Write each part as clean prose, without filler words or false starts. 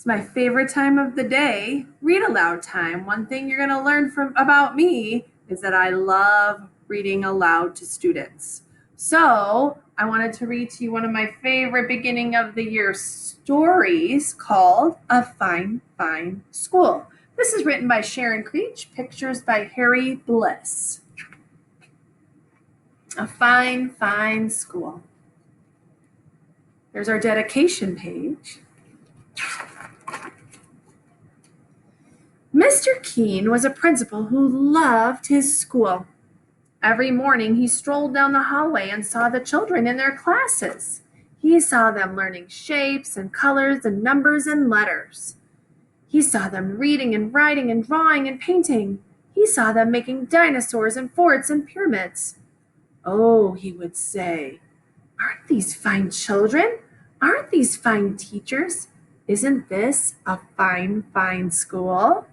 It's my favorite time of the day, read aloud time. One thing you're going to learn about me is that I love reading aloud to students. So, I wanted to read to you one of my favorite beginning of the year stories called A Fine, Fine School. This is written by Sharon Creech, pictures by Harry Bliss. A Fine, Fine School. There's our dedication page. Mr. Keene was a principal who loved his school. Every morning he strolled down the hallway and saw the children in their classes. He saw them learning shapes and colors and numbers and letters. He saw them reading and writing and drawing and painting. He saw them making dinosaurs and forts and pyramids. Oh, he would say, aren't these fine children? Aren't these fine teachers? Isn't this a fine, fine school?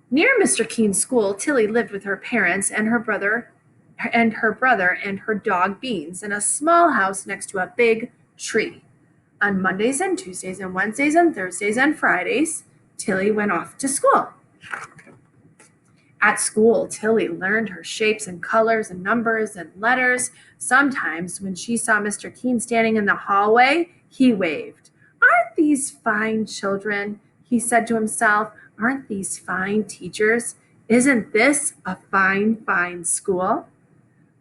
Near Mr. Keene's school, Tilly lived with her parents and her brother and her dog Beans in a small house next to a big tree. On Mondays and Tuesdays and Wednesdays and Thursdays and Fridays, Tilly went off to school. At school, Tilly learned her shapes and colors and numbers and letters. Sometimes when she saw Mr. Keene standing in the hallway, he waved. Aren't these fine children? He said to himself. Aren't these fine teachers? Isn't this a fine, fine school?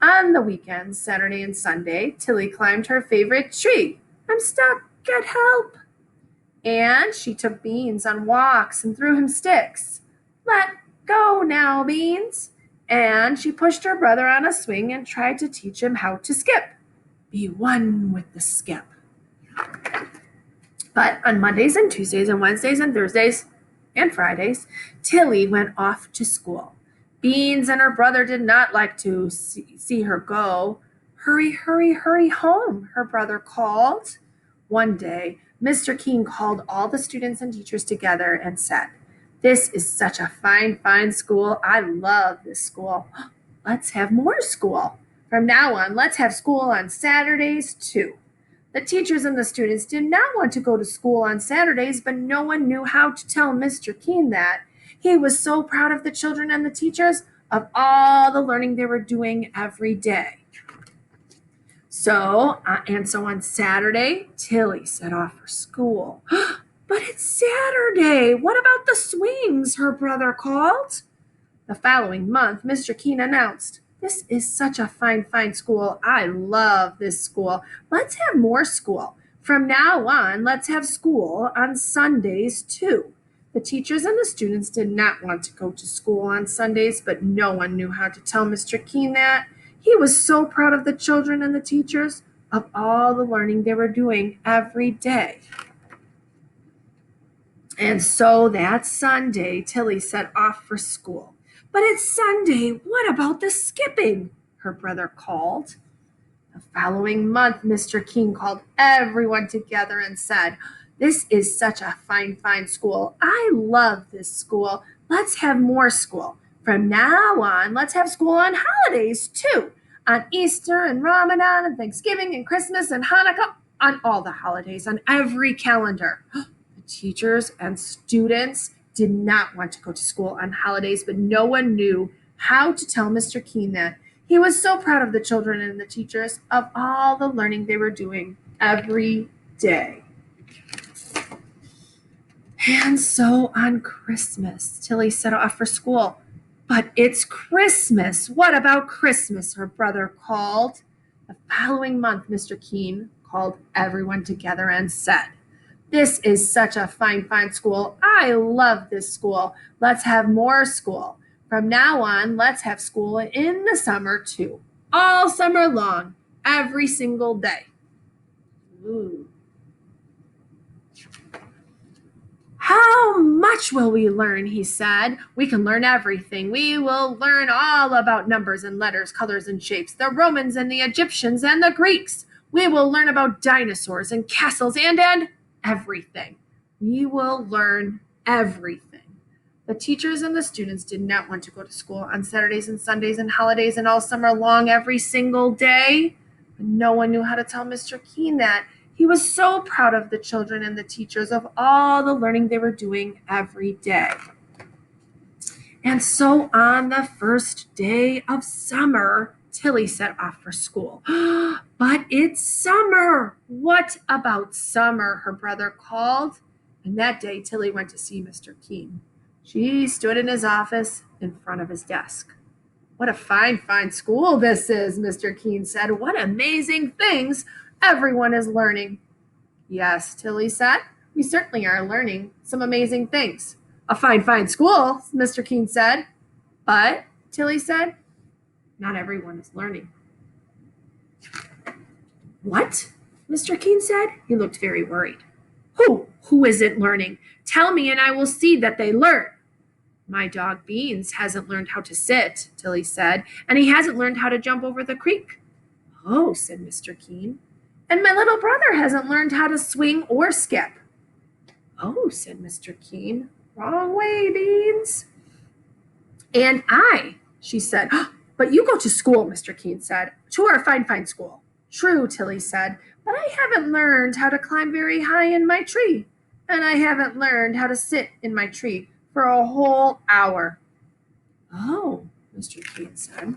On the weekends, Saturday and Sunday, Tilly climbed her favorite tree. I'm stuck, get help. And she took Beans on walks and threw him sticks. Let go now, Beans. And she pushed her brother on a swing and tried to teach him how to skip. Be one with the skip. But on Mondays and Tuesdays and Wednesdays and Thursdays and Fridays, Tilly went off to school. Beans and her brother did not like to see her go. Hurry, hurry, hurry home, her brother called. One day, Mr. Keene called all the students and teachers together and said, this is such a fine, fine school. I love this school. Let's have more school. From now on, let's have school on Saturdays too. The teachers and the students did not want to go to school on Saturdays, but no one knew how to tell Mr. Keene that. He was so proud of the children and the teachers, of all the learning they were doing every day. So on Saturday, Tilly set off for school. But it's Saturday. What about the swings? Her brother called. The following month, Mr. Keene announced, this is such a fine, fine school. I love this school. Let's have more school. From now on, let's have school on Sundays too. The teachers and the students did not want to go to school on Sundays, but no one knew how to tell Mr. Keene that. He was so proud of the children and the teachers, of all the learning they were doing every day. And so that Sunday, Tilly set off for school. But it's Sunday. What about the skipping? Her brother called. The following month, Mr. Keene called everyone together and said, this is such a fine, fine school. I love this school. Let's have more school. From now on, let's have school on holidays too. On Easter and Ramadan and Thanksgiving and Christmas and Hanukkah, on all the holidays, on every calendar. The teachers and students did not want to go to school on holidays, but no one knew how to tell Mr. Keene that. He was so proud of the children and the teachers, of all the learning they were doing every day. And so on Christmas, Tilly set off for school. But it's Christmas. What about Christmas? Her brother called. The following month, Mr. Keene called everyone together and said, this is such a fine, fine school. I love this school. Let's have more school. From now on, let's have school in the summer too. All summer long, every single day. Ooh. How much will we learn? He said. We can learn everything. We will learn all about numbers and letters, colors and shapes, the Romans and the Egyptians and the Greeks. We will learn about dinosaurs and castles and everything. We will learn everything. The teachers and the students did not want to go to school on Saturdays and Sundays and holidays and all summer long every single day. But no one knew how to tell Mr. Keene that. He was so proud of the children and the teachers, of all the learning they were doing every day. And so on the first day of summer, Tilly set off for school. But it's summer. What about summer? Her brother called. And that day, Tilly went to see Mr. Keene. She stood in his office in front of his desk. What a fine, fine school this is, Mr. Keene said. What amazing things everyone is learning. Yes, Tilly said, we certainly are learning some amazing things. A fine, fine school, Mr. Keene said. But, Tilly said, not everyone is learning. What? Mr. Keene said. He looked very worried. Who isn't learning? Tell me and I will see that they learn. My dog Beans hasn't learned how to sit, Tilly said, and he hasn't learned how to jump over the creek. Oh, said Mr. Keene. And my little brother hasn't learned how to swing or skip. Oh, said Mr. Keene. Wrong way, Beans. And I, she said. But you go to school, Mr. Keene said. To our fine, fine school. True, Tilly said, but I haven't learned how to climb very high in my tree. And I haven't learned how to sit in my tree for a whole hour. Oh, Mr. Keene said.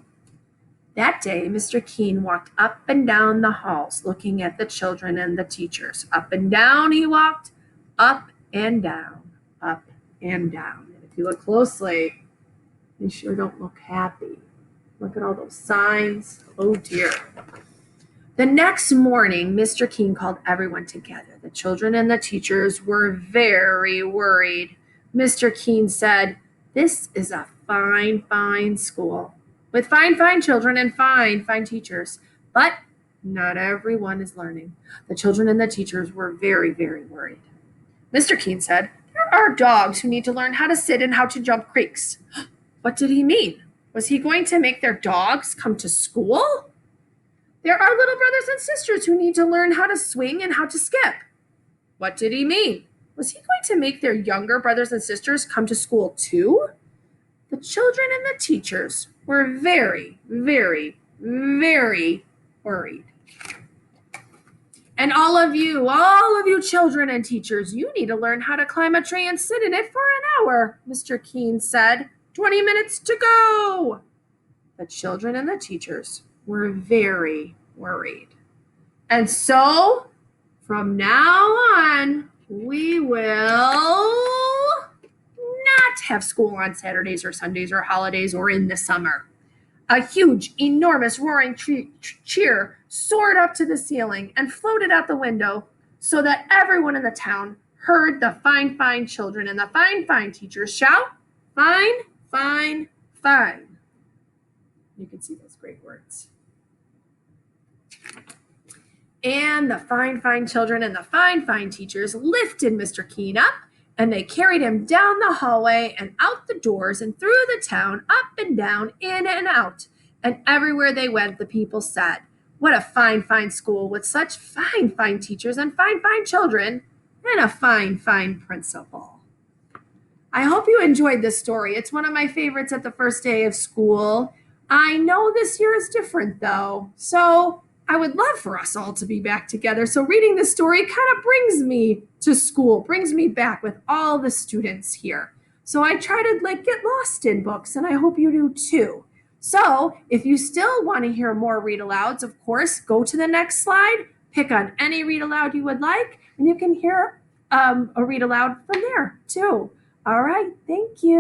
That day, Mr. Keene walked up and down the halls, looking at the children and the teachers. Up and down he walked, up and down, up and down. And if you look closely, they sure don't look happy. Look at all those signs. Oh, dear. The next morning, Mr. Keene called everyone together. The children and the teachers were very worried. Mr. Keene said, this is a fine, fine school with fine, fine children and fine, fine teachers. But not everyone is learning. The children and the teachers were very, very worried. Mr. Keene said, there are dogs who need to learn how to sit and how to jump creeks. What did he mean? Was he going to make their dogs come to school? There are little brothers and sisters who need to learn how to swing and how to skip. What did he mean? Was he going to make their younger brothers and sisters come to school too? The children and the teachers were very, very, very worried. And all of you children and teachers, you need to learn how to climb a tree and sit in it for an hour, Mr. Keene said. 20 minutes to go. The children and the teachers were very worried. And so, from now on, we will not have school on Saturdays or Sundays or holidays or in the summer. A huge, enormous roaring cheer soared up to the ceiling and floated out the window so that everyone in the town heard the fine, fine children and the fine, fine teachers shout, fine, fine, fine. You can see those great words. And the fine, fine children and the fine, fine teachers lifted Mr. Keene up, and they carried him down the hallway and out the doors and through the town, up and down, in and out. And everywhere they went, the people said, what a fine, fine school with such fine, fine teachers and fine, fine children and a fine, fine principal. I hope you enjoyed this story. It's one of my favorites at the first day of school. I know this year is different, though, so I would love for us all to be back together. So reading this story kind of brings me to school, brings me back with all the students here. So I try to get lost in books, and I hope you do too. So if you still want to hear more read alouds, of course, go to the next slide, pick on any read aloud you would like, and you can hear a read aloud from there too. All right, thank you.